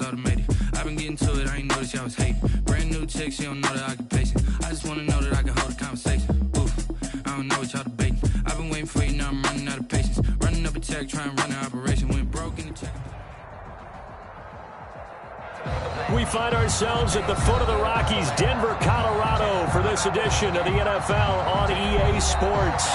automated. I've been getting to it, I ain't noticed y'all was hating. Brand new chick, she don't know the occupation. I just wanna know that I can hold a conversation. Oof, I don't know what y'all debating. I've been waiting for you, now I'm running out of patience. Running up a check, trying to run an operation. Went broke in the check. We find ourselves at the foot of the Rockies, Denver, Colorado, for this edition of the NFL on EA Sports.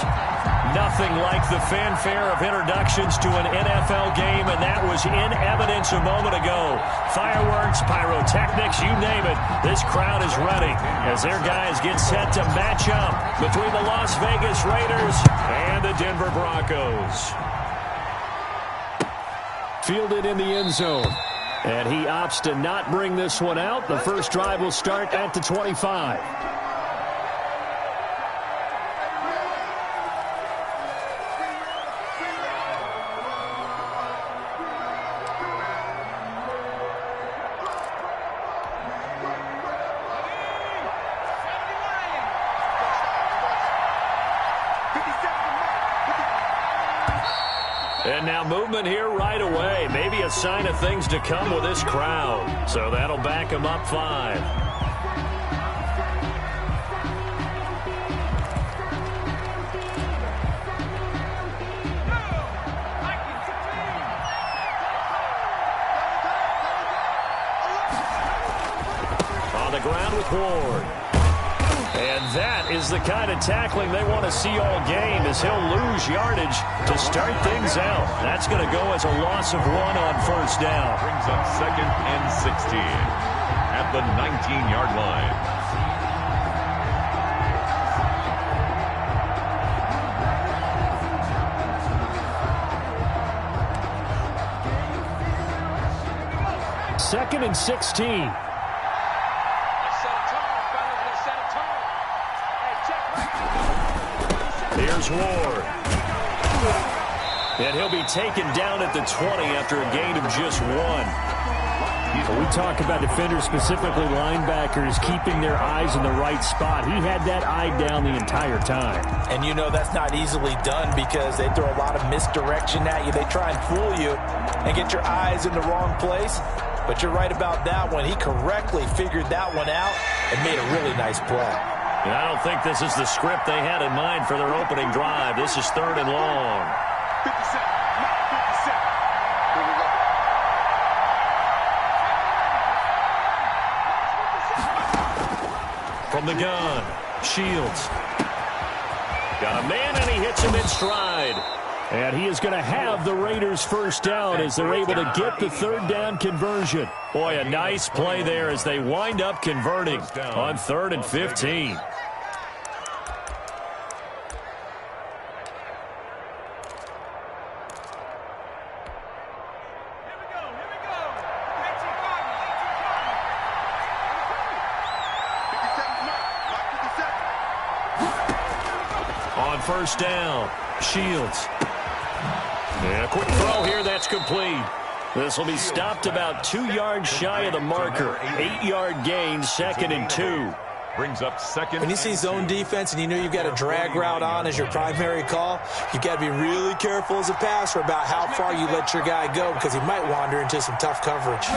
Nothing like the fanfare of introductions to an NFL game, and that was in evidence a moment ago. Fireworks, pyrotechnics, you name it. This crowd is ready as their guys get set to match up between the Las Vegas Raiders and the Denver Broncos. Fielded in the end zone. And he opts to not bring this one out. The first drive will start at the 25. And now movement here right away. Maybe a sign of things to come with this crowd. So that'll back him up 5. On the ground with Ward. And that is the kind of tackling they want to see all game, as he'll lose yardage to start things out. That's going to go as a loss of 1 on first down. Brings up 2nd and 16 at the 19-yard line. Second and 16. Here's Ward. And he'll be taken down at the 20 after a gain of just 1. We talk about defenders, specifically linebackers, keeping their eyes in the right spot. He had that eye down the entire time. And you know that's not easily done because they throw a lot of misdirection at you. They try and fool you and get your eyes in the wrong place. But you're right about that one. He correctly figured that one out and made a really nice play. And I don't think this is the script they had in mind for their opening drive. This is 3rd and long. 57. From the gun, Shields. Got a man, and he hits him in stride. And he is going to have the Raiders first down as they're able to get the 3rd down conversion. Boy, a nice play there as they wind up converting on 3rd and 15. On first down, Shields. And a quick throw here, that's complete. This will be stopped about 2 yards shy of the marker. 8-yard gain, 2nd and 2. Brings up 2nd. When you see zone defense and you know you've got a drag route on as your primary call, you've got to be really careful as a passer about how far you let your guy go because he might wander into some tough coverage.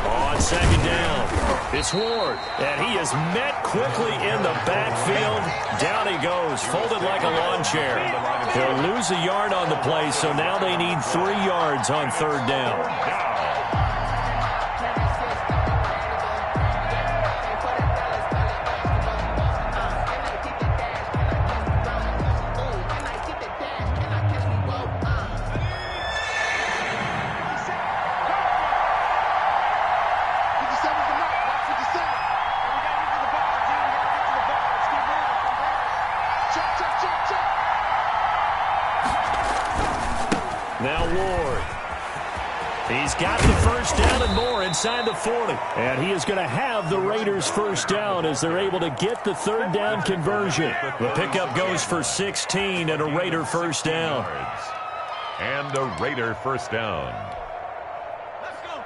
On 2nd down, it's Ward, and he is met quickly in the backfield. Down he goes, folded like a lawn chair. They'll lose a yard on the play, so now they need 3 yards on 3rd down. Now Ward. He's got the first down and more inside the 40. And he is going to have the Raiders first down as they're able to get the 3rd down conversion. The pickup goes for 16 and a Raider first down. And a Raider first down. Let's go.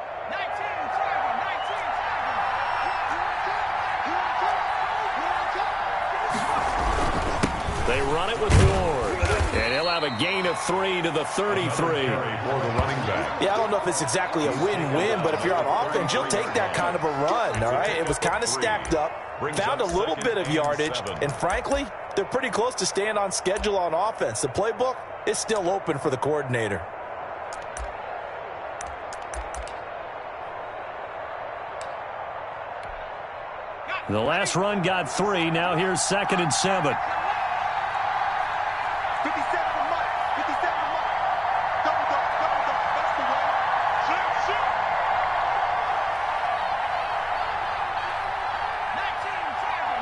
19, They run it with Ward. And he'll have a gain of 3 to the 33. Yeah, I don't know if it's exactly a win-win, but if you're on offense, you'll take that kind of a run, all right? It was kind of stacked up, found a little bit of yardage, and frankly, they're pretty close to staying on schedule on offense. The playbook is still open for the coordinator. The last run got 3. Now here's 2nd and 7. 57 to Mike. 57 to Mike. Double dog. That's the way. Shoot. 19 tackle.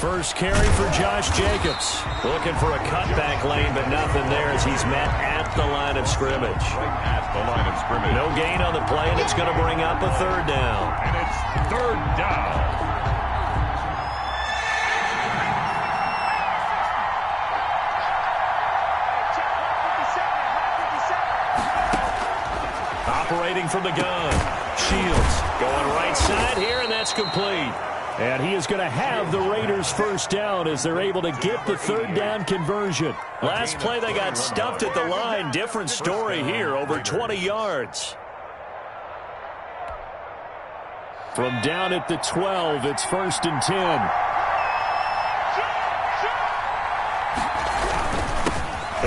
First carry for Josh Jacobs. Looking for a cutback lane, but nothing there as he's met at the line of scrimmage. Right at the line of scrimmage. No gain on the play, and it's going to bring up a 3rd down. And it's 3rd down. Operating from the gun. Shields going right side here, and that's complete. And he is going to have the Raiders first down as they're able to get the 3rd down conversion. Last play they got stuffed at the line. Different story here, over 20 yards. From down at the 12, it's 1st and 10.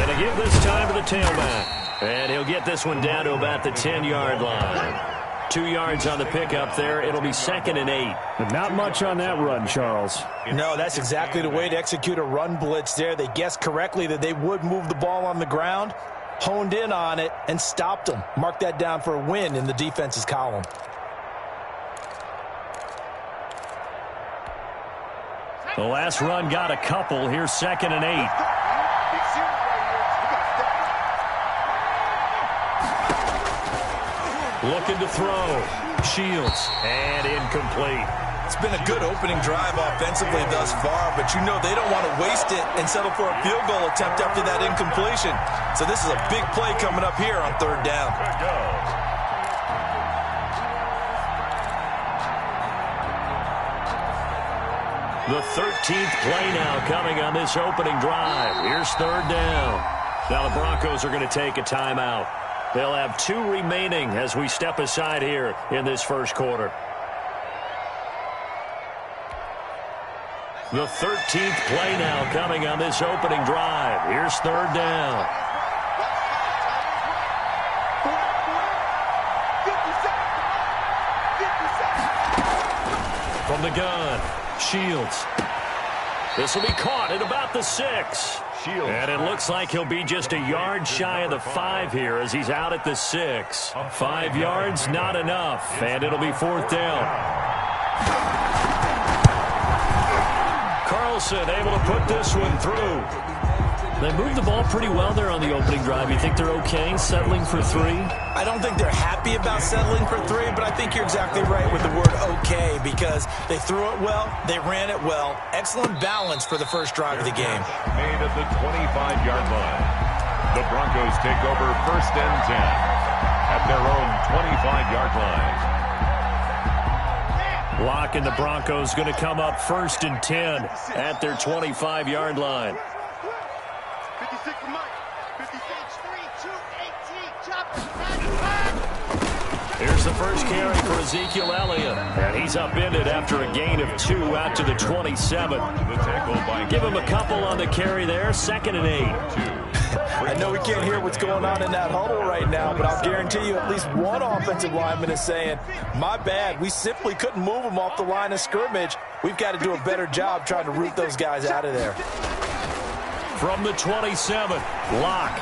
And to give this time to the tailback. And he'll get this one down to about the 10-yard line. 2 yards on the pickup there. It'll be 2nd and 8. But not much on that run, Charles. No, that's exactly the way to execute a run blitz there. They guessed correctly that they would move the ball on the ground, honed in on it, and stopped them. Mark that down for a win in the defense's column. The last run got a couple. Here's 2nd and 8. Looking to throw. Shields. And incomplete. It's been a good opening drive offensively thus far, but you know they don't want to waste it and settle for a field goal attempt after that incompletion. So this is a big play coming up here on 3rd down. The 13th play now coming on this opening drive. Here's 3rd down. Now the Broncos are going to take a timeout. They'll have 2 remaining as we step aside here in this first quarter. The 13th play now coming on this opening drive. Here's 3rd down. From the gun, Shields. This will be caught at about the 6. And it looks like he'll be just a yard shy of the 5 here as he's out at the 6. 5 yards, not enough. And it'll be 4th down. Carlson able to put this one through. They moved the ball pretty well there on the opening drive. You think they're okay settling for 3? I don't think they're happy about settling for 3, but I think you're exactly right with the word okay because they threw it well, they ran it well. Excellent balance for the first drive of the game. Made at the 25-yard line. The Broncos take over 1st and 10 at their own 25-yard line. Locke and the Broncos going to come up 1st and 10 at their 25-yard line. 56 for Mike. 56. 3, 2, 18. Chopper. Here's the first carry for Ezekiel Elliott. And he's upended after a gain of 2 out to the 27. The tackle by Give him a couple on the carry there. 2nd and 8. I know we can't hear what's going on in that huddle right now, but I'll guarantee you at least one offensive lineman is saying, my bad, we simply couldn't move them off the line of scrimmage. We've got to do a better job trying to root those guys out of there. From the 27, Locke.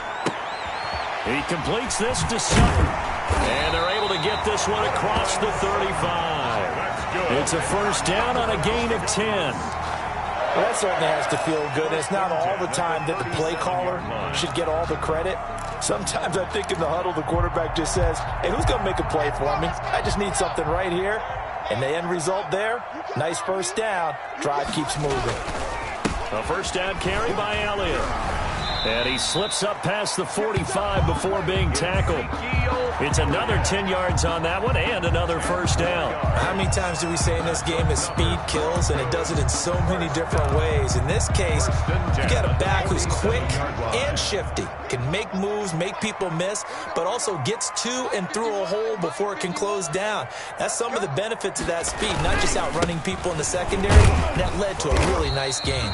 He completes this to Sutton. And they're able to get this one across the 35. It's a first down on a gain of 10. Well, that certainly has to feel good. It's not all the time that the play caller should get all the credit. Sometimes I think in the huddle, the quarterback just says, hey, who's going to make a play for me? I just need something right here. And the end result there, nice first down. Drive keeps moving. A first down carry by Elliott. And he slips up past the 45 before being tackled. It's another 10 yards on that one and another first down. How many times do we say in this game that speed kills, and it does it in so many different ways? In this case, you got a back who's quick and shifty, can make moves, make people miss, but also gets to and through a hole before it can close down. That's some of the benefits of that speed, not just outrunning people in the secondary. That led to a really nice game.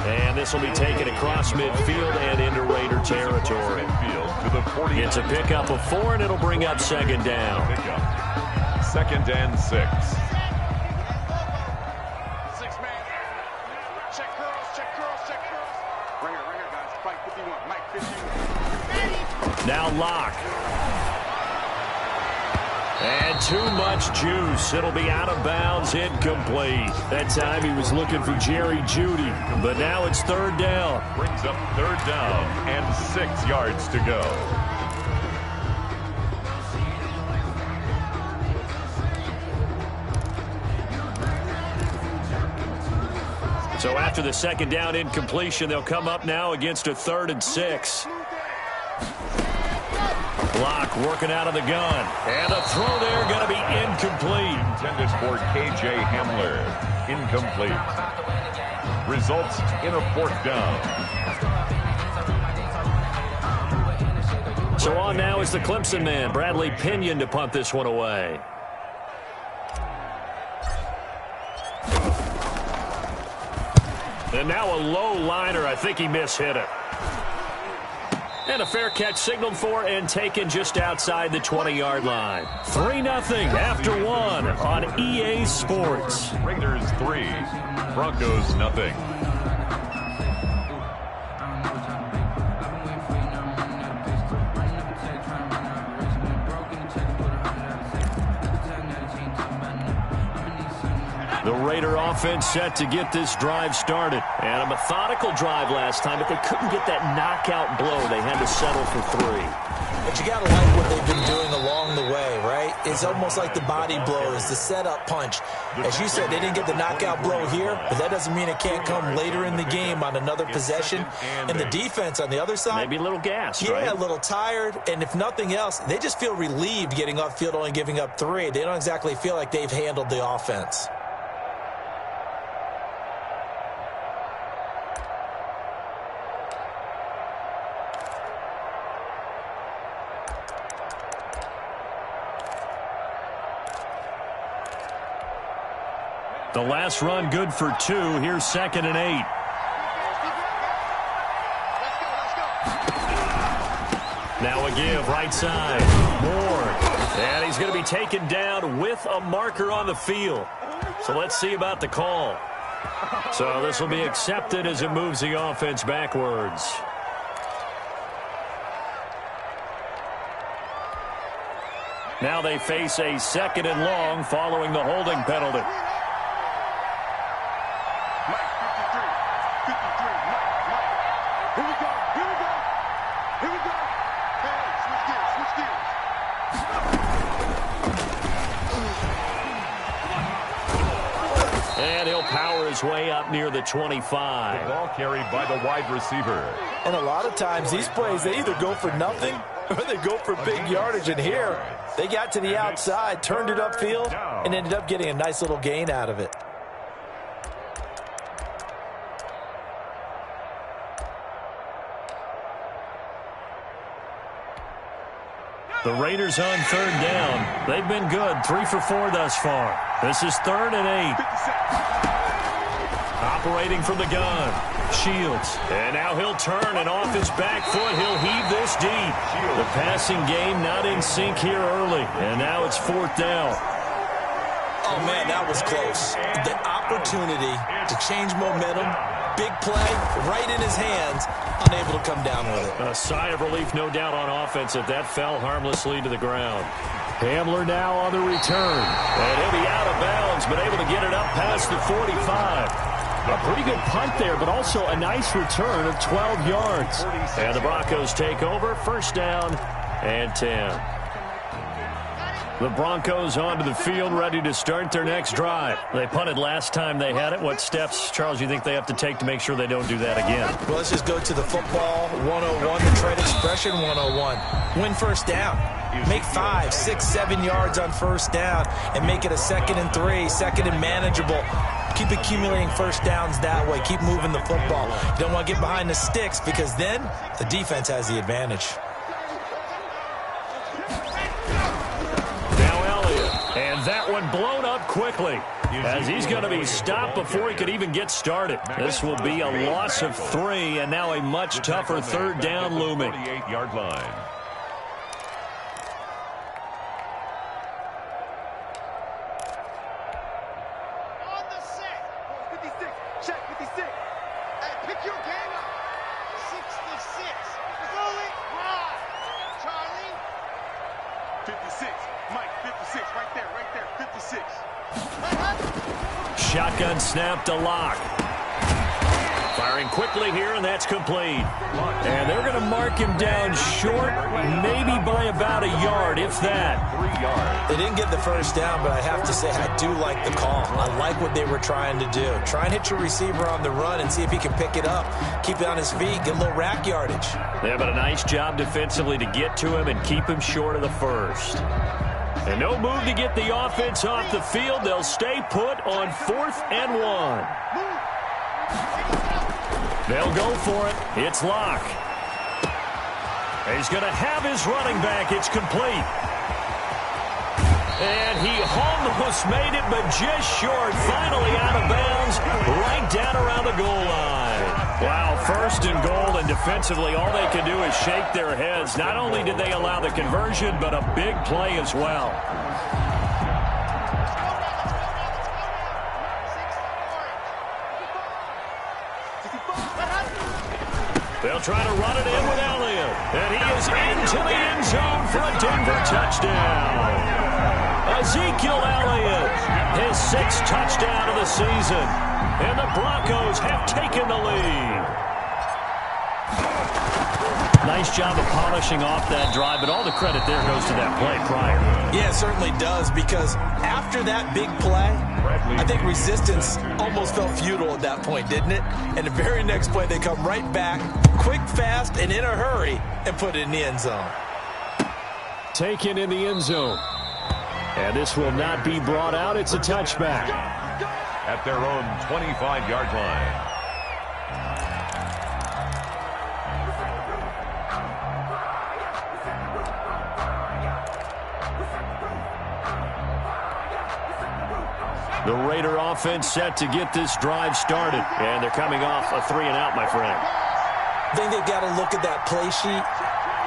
And this will be taken across midfield and into Raider territory. It's a pickup of 4, and it'll bring up second down. Second and 6. 6 man. Check curls, check curls, check curls. Right here, guys. Fight 51. Mike 51. Now Locke. And too much juice. It'll be out of bounds, incomplete. That time he was looking for Jerry Jeudy, but now it's third down. Brings up third down and 6 yards to go. So after the second down incompletion, they'll come up now against a 3rd and 6. Block working out of the gun. And a throw there going to be incomplete. Intended for K.J. Hamler. Incomplete. Results in a 4th down. So on now is the Clemson man, Bradley Pinion, to punt this one away. And now a low liner. I think he mishit it. And a fair catch signaled for and taken just outside the 20-yard line. 3-0 after 1 on EA Sports. Raiders 3, Broncos nothing. The Raider offense set to get this drive started. And a methodical drive last time, but they couldn't get that knockout blow. They had to settle for 3. But you got to like what they've been doing along the way, right? It's almost like the body blows, the setup punch. As you said, they didn't get the knockout blow here, but that doesn't mean it can't come later in the game on another possession. And the defense on the other side, maybe a little gassed, yeah, right? A little tired. And if nothing else, they just feel relieved getting upfield, only giving up 3. They don't exactly feel like they've handled the offense. The last run good for 2. Here's 2nd and 8. Now a give right side. Moore. And he's going to be taken down with a marker on the field. So let's see about the call. So this will be accepted as it moves the offense backwards. Now they face a 2nd and long following the holding penalty. And he'll power his way up near the 25. The ball carried by the wide receiver. And a lot of times these plays, they either go for nothing or they go for big yardage. And here, they got to the outside, turned it upfield, and ended up getting a nice little gain out of it. The Raiders on 3rd down. They've been good. 3 for 4 thus far. This is 3rd and 8. Operating from the gun. Shields. And now he'll turn, and off his back foot, he'll heave this deep. The passing game not in sync here early. And now it's 4th down. Oh, man, that was close. The opportunity to change momentum. Big play right in his hands. Unable to come down with it. A sigh of relief, no doubt, on offense if that fell harmlessly to the ground. Hamler now on the return. And he'll be out of bounds, but able to get it up past the 45. A pretty good punt there, but also a nice return of 12 yards. And the Broncos take over. 1st down and 10. The Broncos onto the field, ready to start their next drive. They punted last time they had it. What steps, Charles, you think they have to take to make sure they don't do that again? Well, let's just go to the football 101, the trade expression 101. Win first down. Make 5, 6, 7 yards on first down and make it a 2nd and 3, 2nd and manageable. Keep accumulating first downs that way. Keep moving the football. You don't want to get behind the sticks because then the defense has the advantage. And that one blown up quickly as he's going to be stopped before he could even get started. This will be a loss of 3 and now a much tougher 3rd down looming. 48-yard line. On the set. 56. Check 56. Hey, pick your game up. 66. Fully ride. Charlie. 56. Mike, 56. Right there, 56. Shotgun snap to Locke. Firing quickly here, and that's complete. And they're going to mark him down short, maybe by about a yard, if that. 3 yards. They didn't get the first down, but I have to say I do like the call. I like what they were trying to do. Try and hit your receiver on the run and see if he can pick it up. Keep it on his feet, get a little rack yardage. Yeah, but a nice job defensively to get to him and keep him short of the first. And no move to get the offense off the field. They'll stay put on 4th and 1. They'll go for it. It's Locke. He's going to have his running back. It's complete. And he almost made it, but just short. Finally out of bounds, right down around the goal line. Wow, 1st and goal, and defensively all they can do is shake their heads. Not only did they allow the conversion, but a big play as well. They'll try to run it in with Elliott. And he is into the end zone for a Denver touchdown. Ezekiel Elliott, his 6th touchdown of the season. And the Broncos have taken the lead. Nice job of polishing off that drive, but all the credit there goes to that play prior. Yeah, it certainly does, because after that big play, I think resistance almost felt futile at that point, didn't it? And the very next play, they come right back, quick, fast, and in a hurry, and put it in the end zone. Taken in the end zone. And this will not be brought out. It's a touchback. At their own 25-yard line. The Raider offense set to get this drive started. And they're coming off a 3-and-out, my friend. I think they've got to look at that play sheet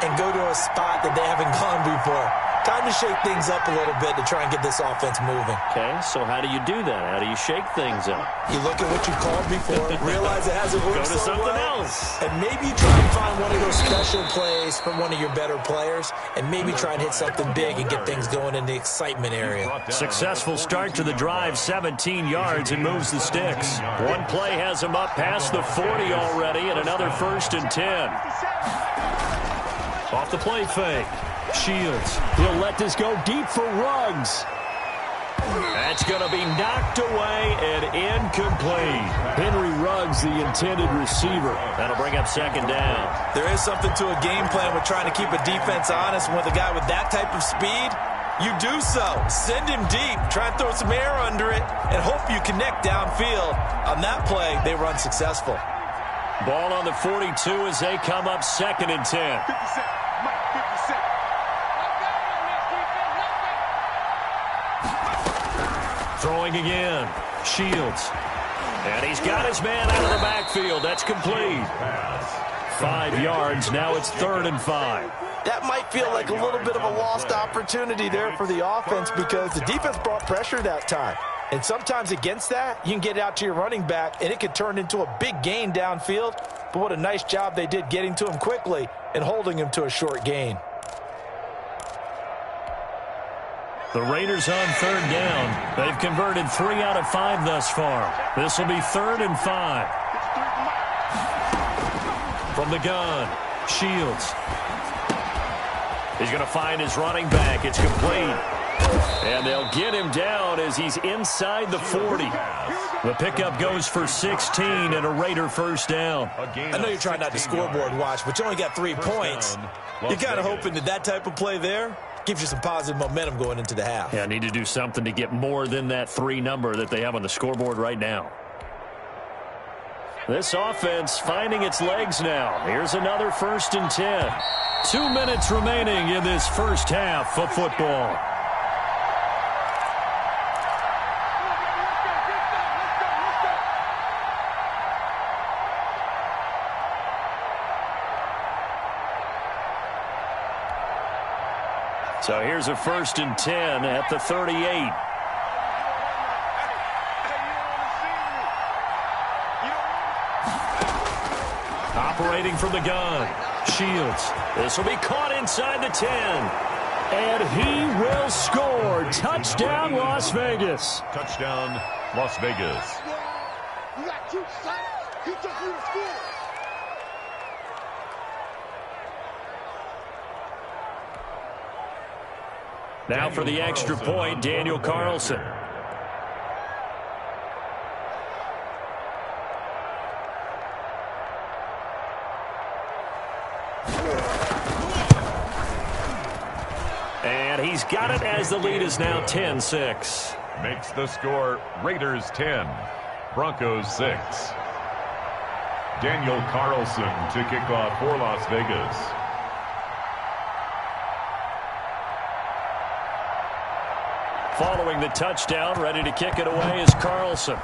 and go to a spot that they haven't gone before. Time to shake things up a little bit to try and get this offense moving. Okay, so how do you do that? How do you shake things up? You look at what you called before, realize it hasn't worked Go to so something well, else. and maybe try and find one of those special plays from one of your better players, and maybe try and hit something big and get things going in the excitement area. Successful Start to the drive, 17 yards, and moves the sticks. One play has him up past the 40 already, and another 1st and 10. Off the play fake. Shields. He'll let this go deep for Ruggs. That's going to be knocked away and incomplete. Henry Ruggs, the intended receiver. That'll bring up 2nd down. There is something to a game plan with trying to keep a defense honest. With a guy with that type of speed, you do so. Send him deep. Try and throw some air under it and hope you connect downfield. On that play, they were unsuccessful. Ball on the 42 as they come up 2nd and 10. 57. Mike, 57. Throwing again. Shields. And he's got his man out of the backfield. That's complete. 5 yards. Now it's 3rd and 5. That might feel like a little bit of a lost opportunity there for the offense because the defense brought pressure that time. And sometimes against that, you can get it out to your running back, and it could turn into a big gain downfield. But what a nice job they did getting to him quickly and holding him to a short gain. The Raiders on 3rd down. They've converted 3 out of 5 thus far. This will be 3rd and 5. From the gun, Shields. He's going to find his running back. It's complete. And they'll get him down as he's inside the 40. The pickup goes for 16 and a Raider first down. I know you're trying not to scoreboard watch, but you only got 3 points. You're kind of hoping that type of play there gives you some positive momentum going into the half. Yeah, need to do something to get more than that 3 number that they have on the scoreboard right now. This offense finding its legs now. Here's another 1st and 10. 2 minutes remaining in this first half of football. So here's a 1st and 10 at the 38. Operating from the gun. Shields. This will be caught inside the 10. And he will score. Touchdown, Las Vegas. Touchdown, Las Vegas. You got 2 shots. He just need to score. Now for the extra point, Daniel Carlson. And he's got it as the lead is now 10-6. Makes the score Raiders 10, Broncos 6. Daniel Carlson to kick off for Las Vegas. Following the touchdown, ready to kick it away is Carlson.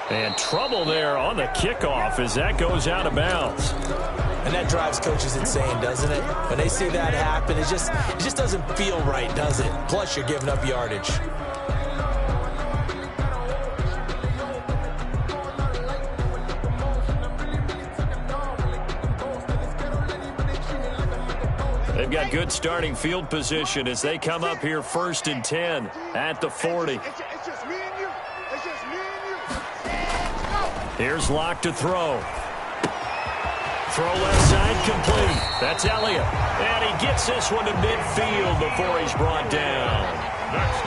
And trouble there on the kickoff as that goes out of bounds. And that drives coaches insane, doesn't it? When they see that happen, it just doesn't feel right, does it? Plus, you're giving up yardage. They've got good starting field position as they come up here 1st and 10 at the 40. It's just me and you. It's just me and you. Here's Locke to throw. Throw left side complete. That's Elliott. And he gets this one to midfield before he's brought down.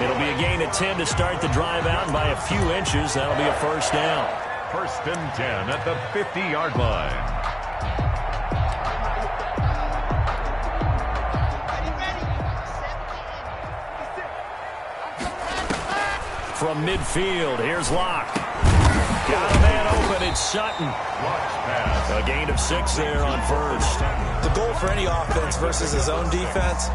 It'll be a gain of 10 to start the drive out, and by a few inches, that'll be a 1st down. 1st and 10 at the 50-yard line. From midfield, here's Locke. Got a man open, it's Sutton. A gain of 6 there on 1st. The goal for any offense versus his own defense,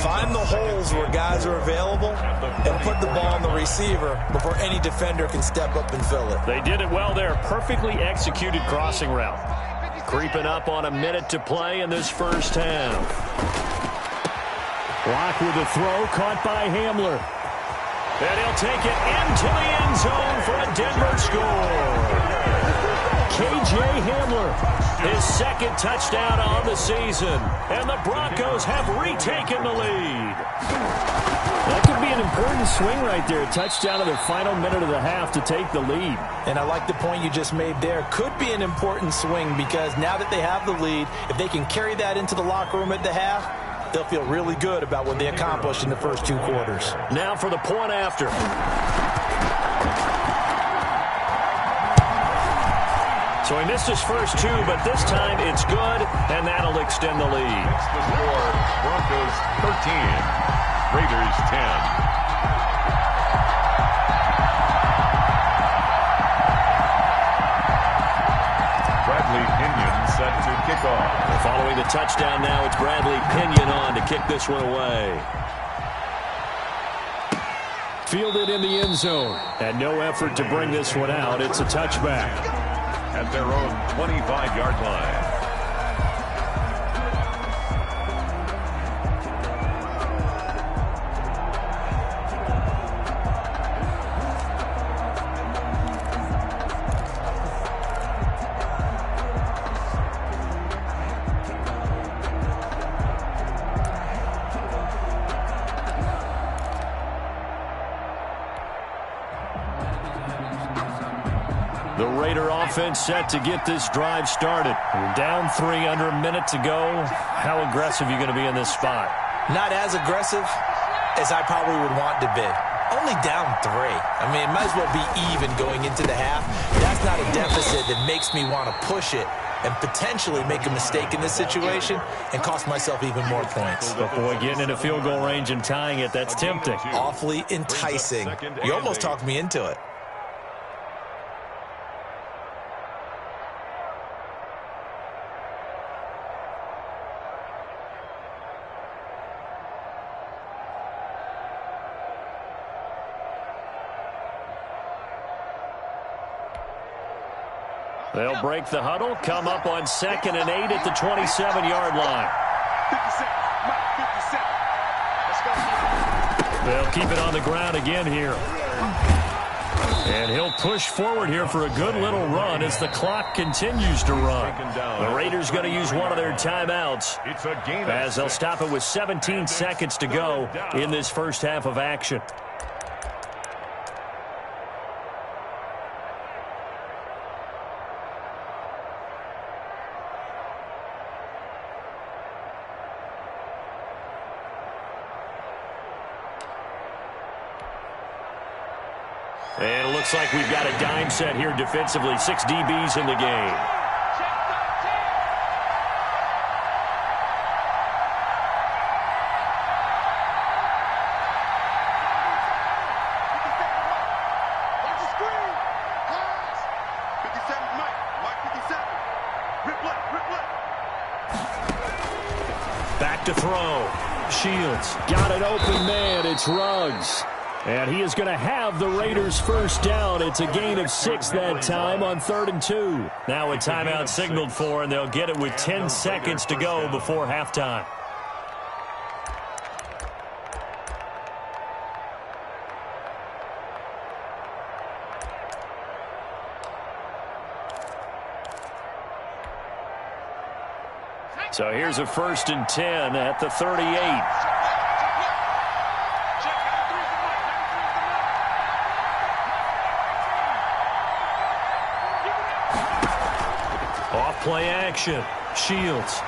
find the holes where guys are available and put the ball on the receiver before any defender can step up and fill it. They did it well there. Perfectly executed crossing route. Creeping up on a minute to play in this first half. Locke with a throw, caught by Hamler. And he'll take it into the end zone for a Denver score. K.J. Hamler, his 2nd touchdown on the season. And the Broncos have retaken the lead. That could be an important swing right there. A touchdown in the final minute of the half to take the lead. And I like the point you just made there. Could be an important swing because now that they have the lead, if they can carry that into the locker room at the half, they'll feel really good about what they accomplished in the first 2 quarters. Now for the point after. So he missed his first 2, but this time it's good, and that'll extend the lead. It's the score, Broncos 13, Raiders 10. Bradley Pinion set to kick off. Following the touchdown now, it's Bradley Pinion on to kick this one away. Fielded in the end zone. And no effort to bring this one out. It's a touchback. At their own 25-yard line. The Raider offense set to get this drive started. We're down 3 under a minute to go. How aggressive are you going to be in this spot? Not as aggressive as I probably would want to be. Only down 3. I mean, it might as well be even going into the half. That's not a deficit that makes me want to push it and potentially make a mistake in this situation and cost myself even more points. But boy, getting into field goal range and tying it, that's tempting. Awfully enticing. You almost talked me into it. They'll break the huddle, come up on 2nd and 8 at the 27-yard line. 57. They'll keep it on the ground again here. And he'll push forward here for a good little run as the clock continues to run. The Raiders going to use one of their timeouts as they'll stop it with 17 seconds to go in this first half of action. And it looks like we've got a dime set here defensively. 6 DBs in the game. Watch the screen. Pass. 57, Mike. Mike 57. Replay. Back to throw. Shields got an open man. It's Ruggs. And he is going to have the Raiders first down. It's a gain of 6 that time on 3rd and 2. Now a timeout signaled for, and they'll get it with 10 seconds to go before halftime. So here's a 1st and 10 at the 38. Play action. Shields.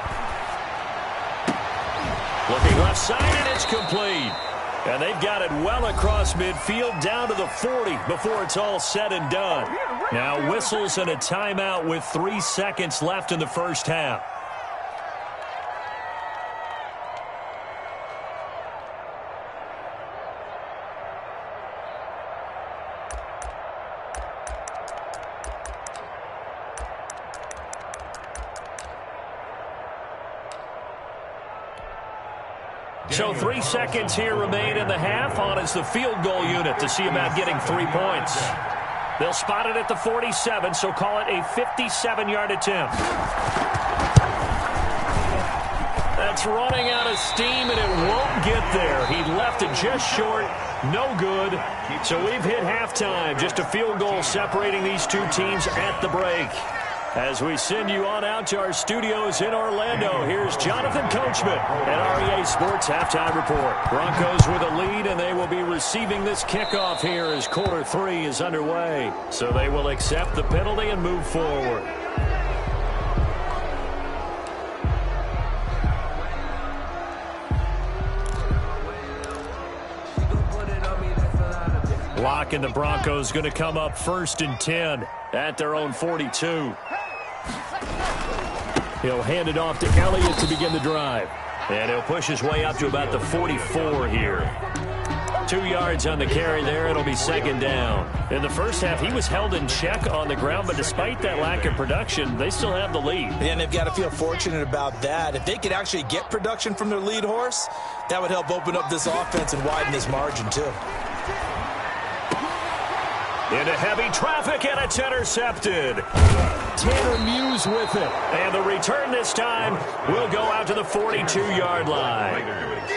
Looking left side, and it's complete. And they've got it well across midfield down to the 40 before it's all said and done. Now whistles and a timeout with 3 seconds left in the first half. So 3 seconds here remain in the half. On is the field goal unit to see about getting 3 points. They'll spot it at the 47, so call it a 57-yard attempt. That's running out of steam, and it won't get there. He left it just short. No good. So we've hit halftime. Just a field goal separating these two teams at the break. As we send you on out to our studios in Orlando, here's Jonathan Coachman at REA Sports Halftime Report. Broncos with a lead, and they will be receiving this kickoff here as quarter 3 is underway. So they will accept the penalty and move forward. Lock and the Broncos going to come up 1st and 10 at their own 42. He'll hand it off to Elliott to begin the drive. And he'll push his way up to about the 44 here. 2 yards on the carry there. It'll be 2nd down. In the first half, he was held in check on the ground, but despite that lack of production, they still have the lead. And they've got to feel fortunate about that. If they could actually get production from their lead horse, that would help open up this offense and widen this margin too. Into heavy traffic, and it's intercepted. Tanner Muse with it. And the return this time will go out to the 42-yard line.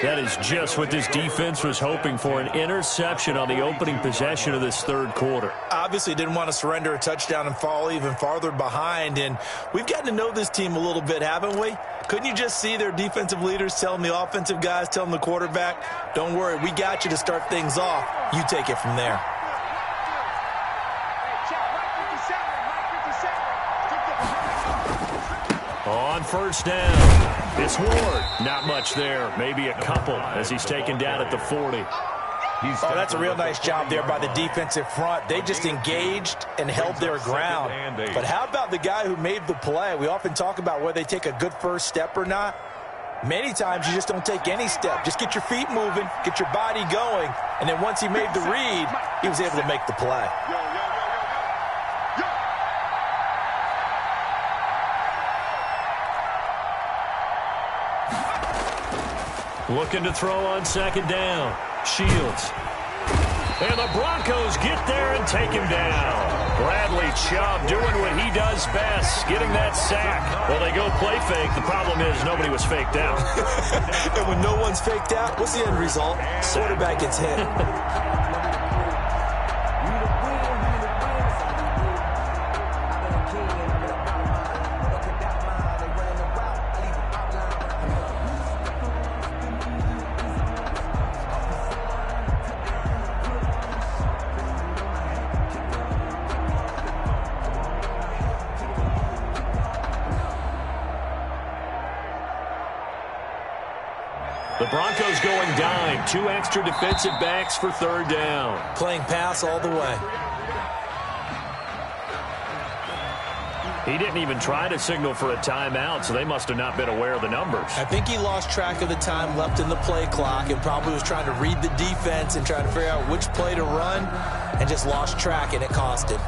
That is just what this defense was hoping for, an interception on the opening possession of this 3rd quarter. Obviously didn't want to surrender a touchdown and fall even farther behind. And we've gotten to know this team a little bit, haven't we? Couldn't you just see their defensive leaders telling the offensive guys, telling the quarterback, don't worry, we got you to start things off. You take it from there. On first down, it's Ward. Not much there, maybe a couple as he's taken down at the 40. Oh, that's a real nice job there by the defensive front. They just engaged and held their ground. But how about the guy who made the play? We often talk about whether they take a good first step or not. Many times you just don't take any step. Just get your feet moving, get your body going, and then once he made the read, he was able to make the play. Looking to throw on second down. Shields. And the Broncos get there and take him down. Bradley Chubb doing what he does best, getting that sack. Well, they go play fake. The problem is nobody was faked out. And when no one's faked out, what's the end result? Quarterback gets hit. The Broncos going dime. 2 extra defensive backs for third down. Playing pass all the way. He didn't even try to signal for a timeout, so they must have not been aware of the numbers. I think he lost track of the time left in the play clock and probably was trying to read the defense and trying to figure out which play to run and just lost track, and it cost him.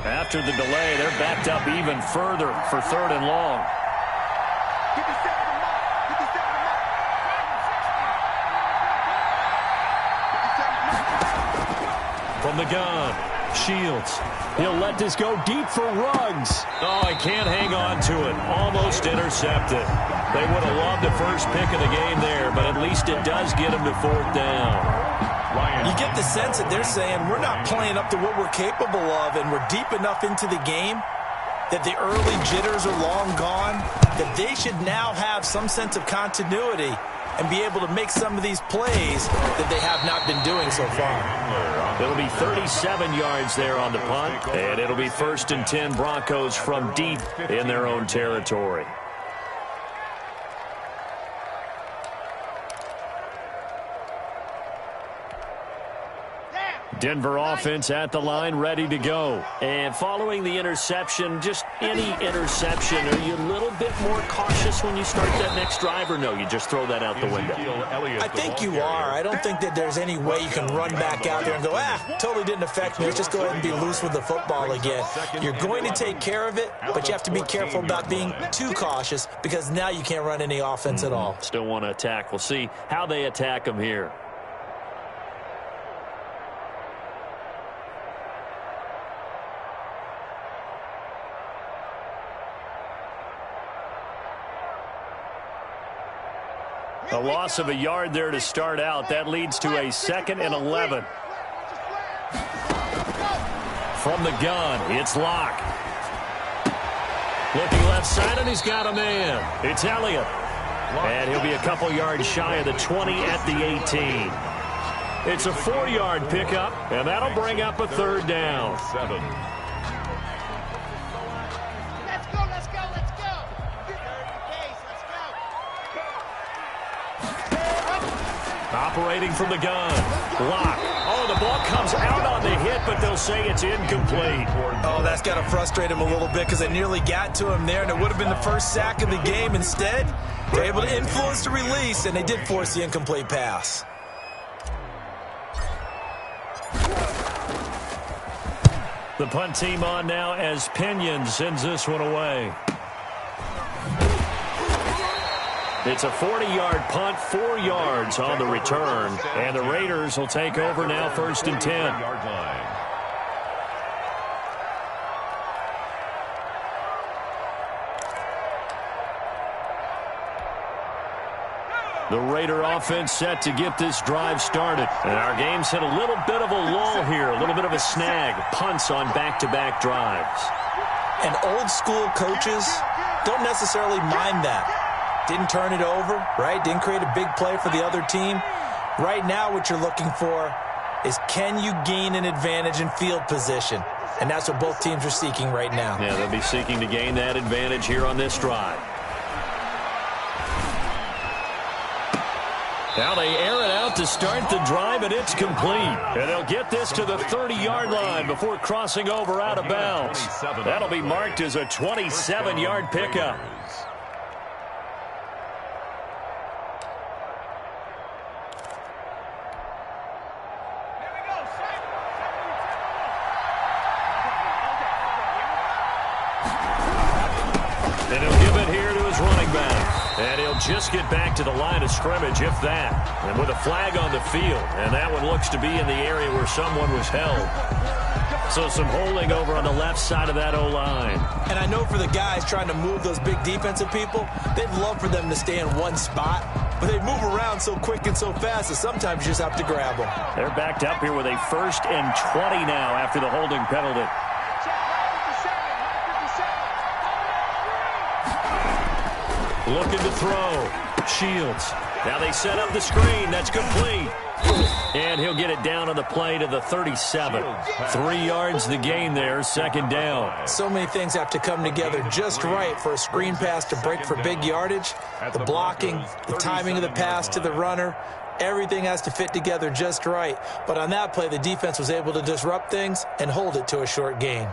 After the delay, they're backed up even further for third and long. From the gun, Shields. He'll let this go deep for Ruggs. Oh, he can't hang on to it. Almost intercepted. They would have loved the first pick of the game there, but at least it does get him to fourth down. You get the sense that they're saying we're not playing up to what we're capable of, and we're deep enough into the game that the early jitters are long gone, that they should now have some sense of continuity and be able to make some of these plays that they have not been doing so far. It'll be 37 yards there on the punt, and it'll be 1st and 10 Broncos from deep in their own territory. Denver offense at the line, ready to go. And following the interception, just any interception, are you a little bit more cautious when you start that next drive, or no, you just throw that out the window? I think you are. I don't think that there's any way you can run back out there and go, totally didn't affect me. Let's just go ahead and be loose with the football again. You're going to take care of it, but you have to be careful about being too cautious because now you can't run any offense at all. Still want to attack. We'll see how they attack them here. A loss of a yard there to start out. That leads to a 2nd and 11. From the gun, it's Locke. Looking left side, and he's got a man. It's Elliott. And he'll be a couple yards shy of the 20 at the 18. It's a 4-yard pickup, and that'll bring up a third down. 7. Operating from the gun. Locke. Oh, the ball comes out on the hit, but they'll say it's incomplete. Oh, that's got to frustrate him a little bit because they nearly got to him there, and it would have been the first sack of the game. Instead, they're able to influence the release, and they did force the incomplete pass. The punt team on now as Pinion sends this one away. It's a 40-yard punt, 4 yards on the return. And the Raiders will take over now 1st and 10. The Raider offense set to get this drive started. And our game's hit a little bit of a lull here, a little bit of a snag. Punts on back-to-back drives. And old-school coaches don't necessarily mind that. Didn't turn it over, right? Didn't create a big play for the other team. Right now what you're looking for is, can you gain an advantage in field position? And that's what both teams are seeking right now. Yeah, they'll be seeking to gain that advantage here on this drive. Now they air it out to start the drive, and it's complete. And they'll get this to the 30-yard line before crossing over out of bounds. That'll be marked as a 27-yard pickup. And he'll give it here to his running back. And he'll just get back to the line of scrimmage, if that. And with a flag on the field. And that one looks to be in the area where someone was held. So some holding over on the left side of that O-line. And I know for the guys trying to move those big defensive people, they'd love for them to stay in one spot. But they move around so quick and so fast that sometimes you just have to grab them. They're backed up here with a 1st and 20 now after the holding penalty. Looking to throw. Shields. Now they set up the screen. That's complete. And he'll get it down on the play to the 37. 3 yards the gain there, 2nd down. So many things have to come together just right for a screen pass to break for big yardage. The blocking, the timing of the pass to the runner, everything has to fit together just right. But on that play, the defense was able to disrupt things and hold it to a short gain.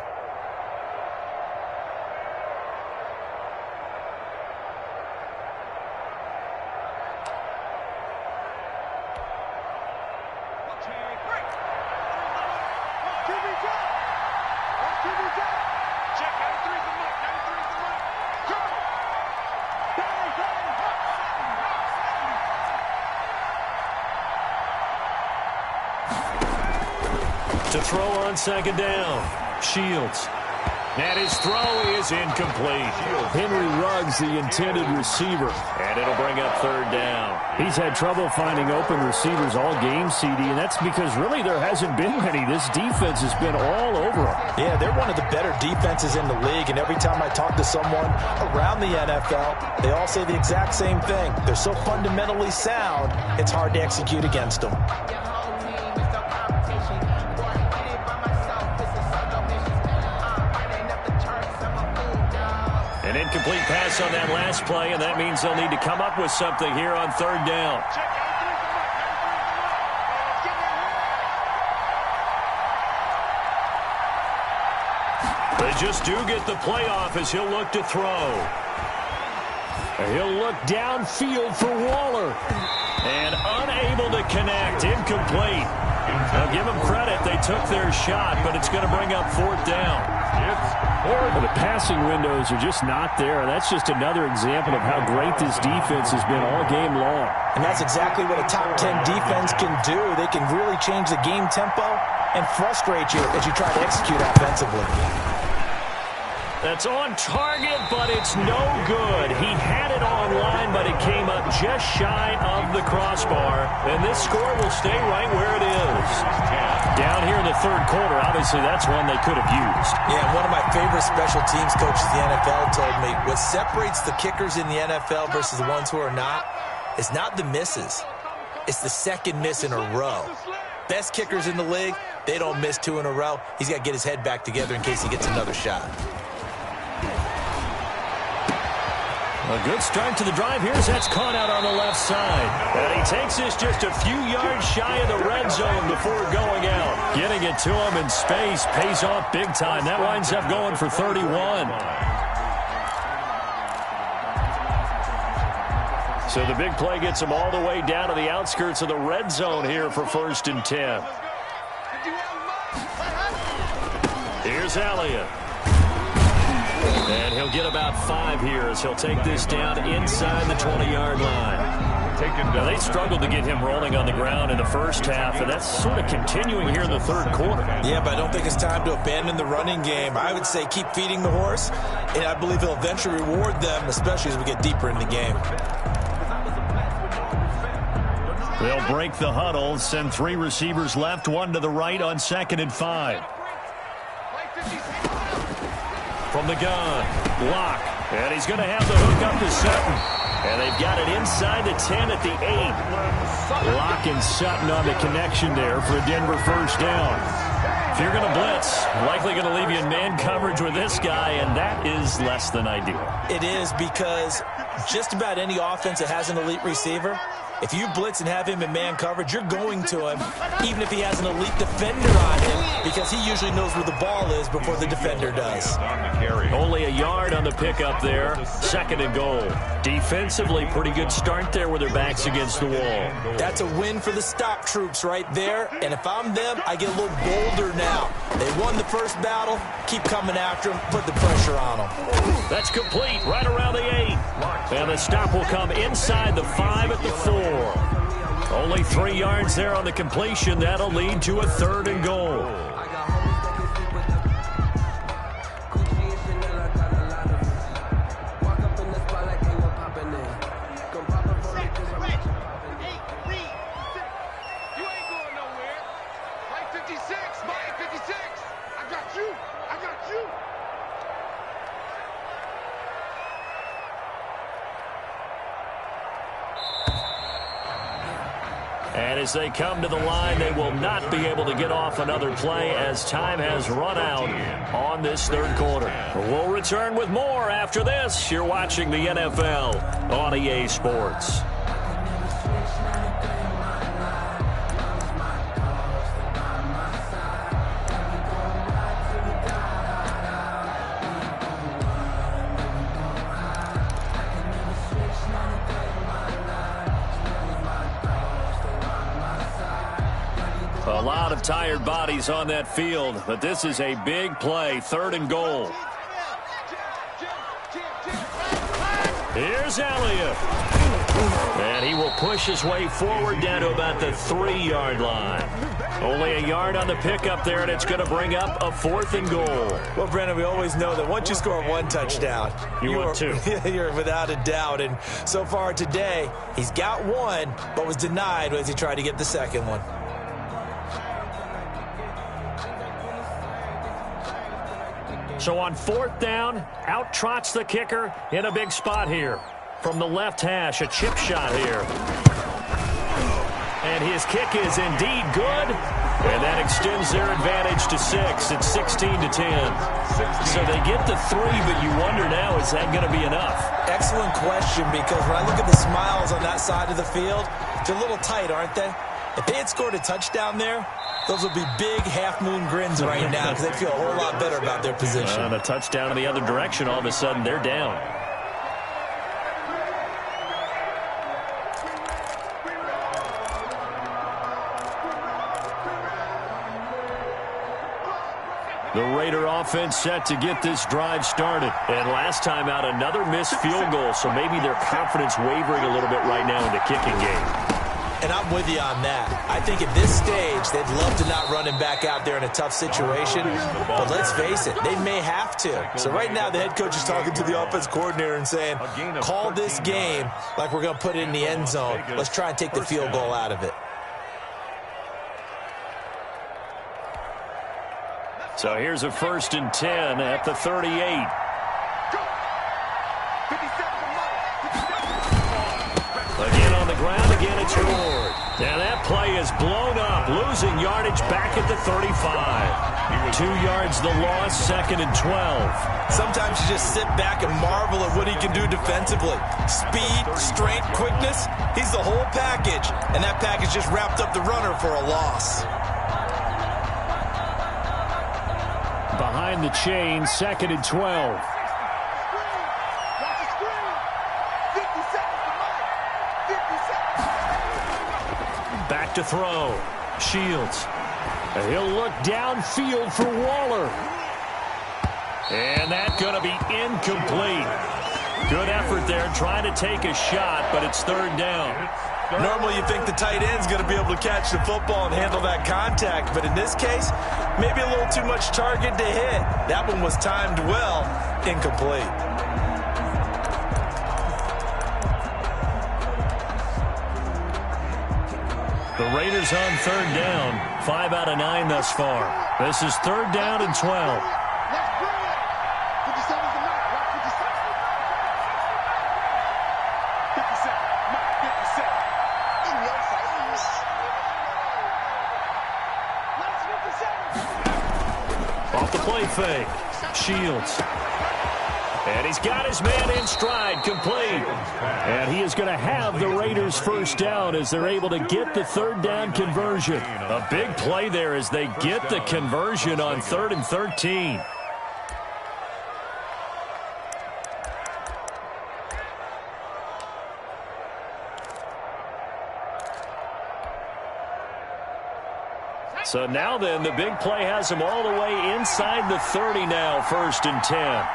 To throw on 2nd down. Shields. And his throw is incomplete. Henry Ruggs, the intended receiver. And it'll bring up 3rd down. He's had trouble finding open receivers all game, CD, and that's because really there hasn't been many. This defense has been all over them. Yeah, they're one of the better defenses in the league, and every time I talk to someone around the NFL, they all say the exact same thing. They're so fundamentally sound, it's hard to execute against them. An incomplete pass on that last play, and that means they'll need to come up with something here on 3rd down. They just do get the playoff as he'll look to throw. He'll look downfield for Waller. And unable to connect. Incomplete. Now give them credit. They took their shot, but it's going to bring up 4th down. Well, the passing windows are just not there. That's just another example of how great this defense has been all game long. And that's exactly what a top 10 defense can do. They can really change the game tempo and frustrate you as you try to execute offensively. That's on target, but it's no good. He had it online, but it came up just shy of the crossbar. And this score will stay right where it is. Down here in the 3rd quarter, obviously that's one they could have used. Yeah, one of my favorite special teams coaches in the NFL told me what separates the kickers in the NFL versus the ones who are not is not the misses. It's the 2nd miss in a row. Best kickers in the league, they don't miss 2 in a row. He's got to get his head back together in case he gets another shot. A good start to the drive. Here's that's caught out on the left side. And he takes this just a few yards shy of the red zone before going out. Getting it to him in space pays off big time. That winds up going for 31. So the big play gets him all the way down to the outskirts of the red zone here for 1st and 10. Here's Elliott. And he'll get about 5 here as he'll take this down inside the 20-yard line. Now, they struggled to get him rolling on the ground in the first half, and that's sort of continuing here in the 3rd quarter. Yeah, but I don't think it's time to abandon the running game. I would say keep feeding the horse, and I believe he'll eventually reward them, especially as we get deeper in the game. They'll break the huddle, send 3 receivers left, 1 to the right on 2nd and 5. From the gun, Locke, and he's going to have the hook up to Sutton. And they've got it inside the 10 at the 8. Locke Mack and Sutton on the connection there for a Denver first down. If you're going to blitz, likely going to leave you in man coverage with this guy, and that is less than ideal. It is, because just about any offense that has an elite receiver, if you blitz and have him in man coverage, you're going to him, even if he has an elite defender on him, because he usually knows where the ball is before the defender does. Only a yard on the pickup there. 2nd and goal. Defensively, pretty good start there with their backs against the wall. That's a win for the stop troops right there, and if I'm them, I get a little bolder now. They won the first battle. Keep coming after them. Put the pressure on them. That's complete right around the 8. And the stop will come inside the 5 at the 4. Only 3 yards there on the completion. That'll lead to a 3rd and goal. And as they come to the line, they will not be able to get off another play as time has run out on this 3rd quarter. We'll return with more after this. You're watching the NFL on EA Sports. A lot of tired bodies on that field, but this is a big play. 3rd and goal. Here's Elliott. And he will push his way forward down to about the 3-yard line. Only a yard on the pickup there, and it's going to bring up a 4th and goal. Well, Brandon, we always know that once you score 1 touchdown, you want 2. You're without a doubt. And so far today, he's got 1, but was denied as he tried to get the 2nd one. So on 4th down, out trots the kicker in a big spot here. From the left hash, a chip shot here. And his kick is indeed good. And that extends their advantage to 6. It's 16-10. So they get the 3, but you wonder now, is that going to be enough? Excellent question, because when I look at the smiles on that side of the field, they're a little tight, aren't they? If they had scored a touchdown there, those would be big half-moon grins right now because they feel a whole lot better about their position. And a touchdown in the other direction, all of a sudden they're down. The Raider offense set to get this drive started. And last time out, another missed field goal, so maybe their confidence wavering a little bit right now in the kicking game. And I'm with you on that. I think at this stage, they'd love to not run him back out there in a tough situation. But let's face it, they may have to. So right now, the head coach is talking to the offense coordinator and saying, call this game like we're going to put it in the end zone. Let's try and take the field goal out of it. So here's a 1st and 10 at the 38. Again on the ground, again it's Ward. And that play is blown up, losing yardage back at the 35. 2 yards the loss, 2nd and 12. Sometimes you just sit back and marvel at what he can do defensively. Speed, strength, quickness, he's the whole package. And that package just wrapped up the runner for a loss. Behind the chain, 2nd and 12. Back to throw. Shields. And he'll look downfield for Waller. And that's going to be incomplete. Good effort there, trying to take a shot, but it's 3rd down. Normally you think the tight end's going to be able to catch the football and handle that contact, but in this case, maybe a little too much target to hit. That one was timed well, incomplete. The Raiders on 3rd down, 5 out of 9 thus far. This is 3rd down and 12. Off the play fake. Shields. And he's got his man in stride, complete. And he is going to have the Raiders first down as they're able to get the third down conversion. A big play there as they get the conversion on 3rd and 13. So now then, the big play has him all the way inside the 30 now, 1st and 10.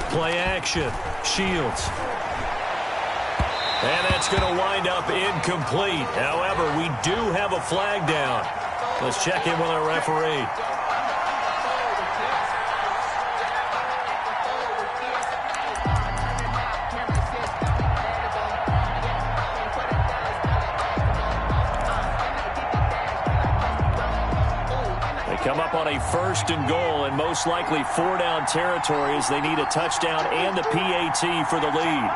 Play action. Shields. And that's going to wind up incomplete. However, we do have a flag down. Let's check in with our referee. Come up on a 1st and goal, and most likely 4-down territory as they need a touchdown and a PAT for the lead.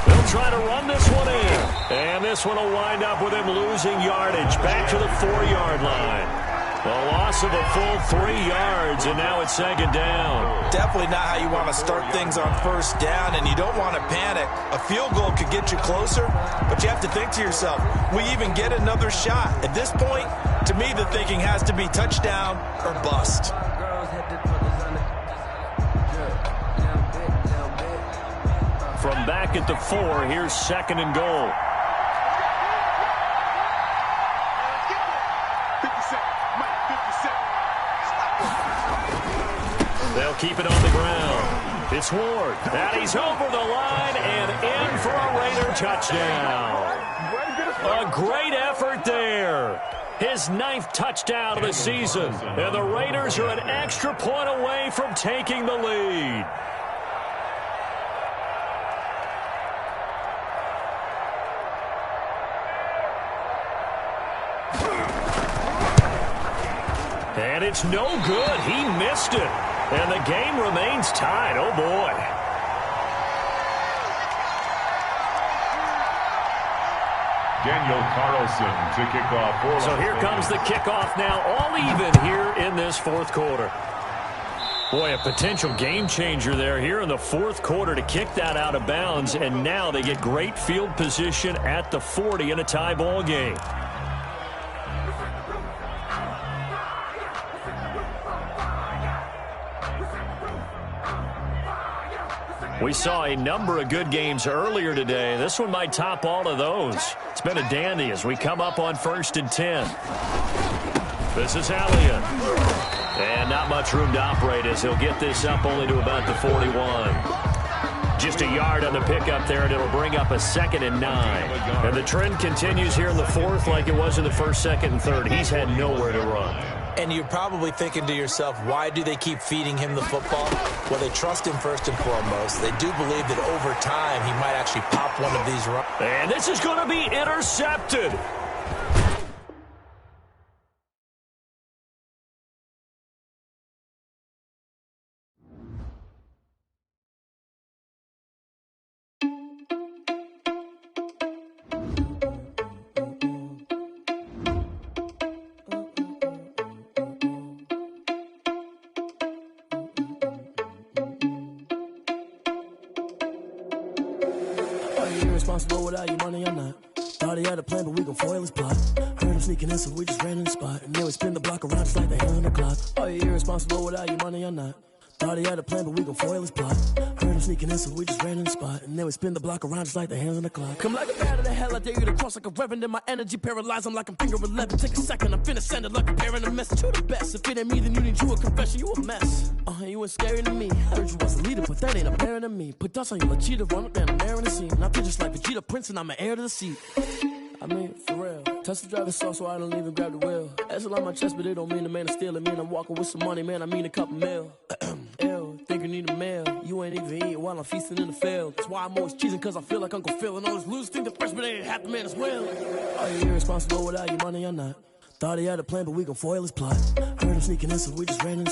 They'll try to run this one in, and this one will wind up with him losing yardage back to the 4-yard line. A loss of a full 3 yards, and now it's 2nd down. Definitely not how you want to start things on 1st down, and you don't want to panic. A field goal could get you closer, but you have to think to yourself, we even get another shot. At this point, to me, the thinking has to be touchdown or bust. From back at the 4, here's 2nd and goal. They'll keep it on the ground. It's Ward. And he's over the line and in for a Raider touchdown. A great effort there. His 9th touchdown of the season. And the Raiders are an extra point away from taking the lead. And it's no good. He missed it. And the game remains tied. Oh, boy. Daniel Carlson to kick off. So here comes the kickoff now, all even here in this 4th quarter. Boy, a potential game changer there here in the 4th quarter to kick that out of bounds. And now they get great field position at the 40 in a tie ball game. We saw a number of good games earlier today. This one might top all of those. It's been a dandy as we come up on 1st and 10. This is Elliott. And not much room to operate as he'll get this up only to about the 41. Just a yard on the pickup there, and it'll bring up a 2nd and 9. And the trend continues here in the 4th like it was in the 1st, 2nd, and 3rd. He's had nowhere to run. And you're probably thinking to yourself, why do they keep feeding him the football? Well, they trust him first and foremost. They do believe that over time he might actually pop one of these runs. And this is going to be intercepted. Responsible without your money, I'm not. Thought he had a plan, but we gon' foil his plot. Heard him sneaking in, so we just ran in the spot. And then we spin the block around just like the hand on the clock. Oh, you're irresponsible without your money, I'm not. Thought he had a plan, but we gon' foil his plot. Heard him sneaking in, so we just ran in the spot. And then we spin the block around just like the hands on the clock. Come like a bat of the hell, I dare you to cross like a reverend. And my energy paralyzed, I'm like I'm finger 11. Take a second, I'm finna send it like a parent a message. You the best, if it ain't me, then you need you a confession. You a mess, you ain't scary to me. Heard you was a leader, but that ain't apparent to me. Put dust on your cheetah, run up down the air in the scene. And I feel just like Vegeta Prince, and I'm an heir to the seat. I mean, for real. Touch the driver's sauce so I don't even grab the wheel. That's on my chest, but it don't mean the man is stealing. Man, I'm walking with some money, man, I mean a couple mil. Ew, think you need a meal. You ain't even eating while I'm feasting in the field. That's why I'm always cheesing, cause I feel like Uncle Phil. And all those losers think the freshman ain't half the man as well. Are you irresponsible without your money or not? Thought he had a plan, but we gon' foil his plot. Heard him sneaking in, so we just ran in.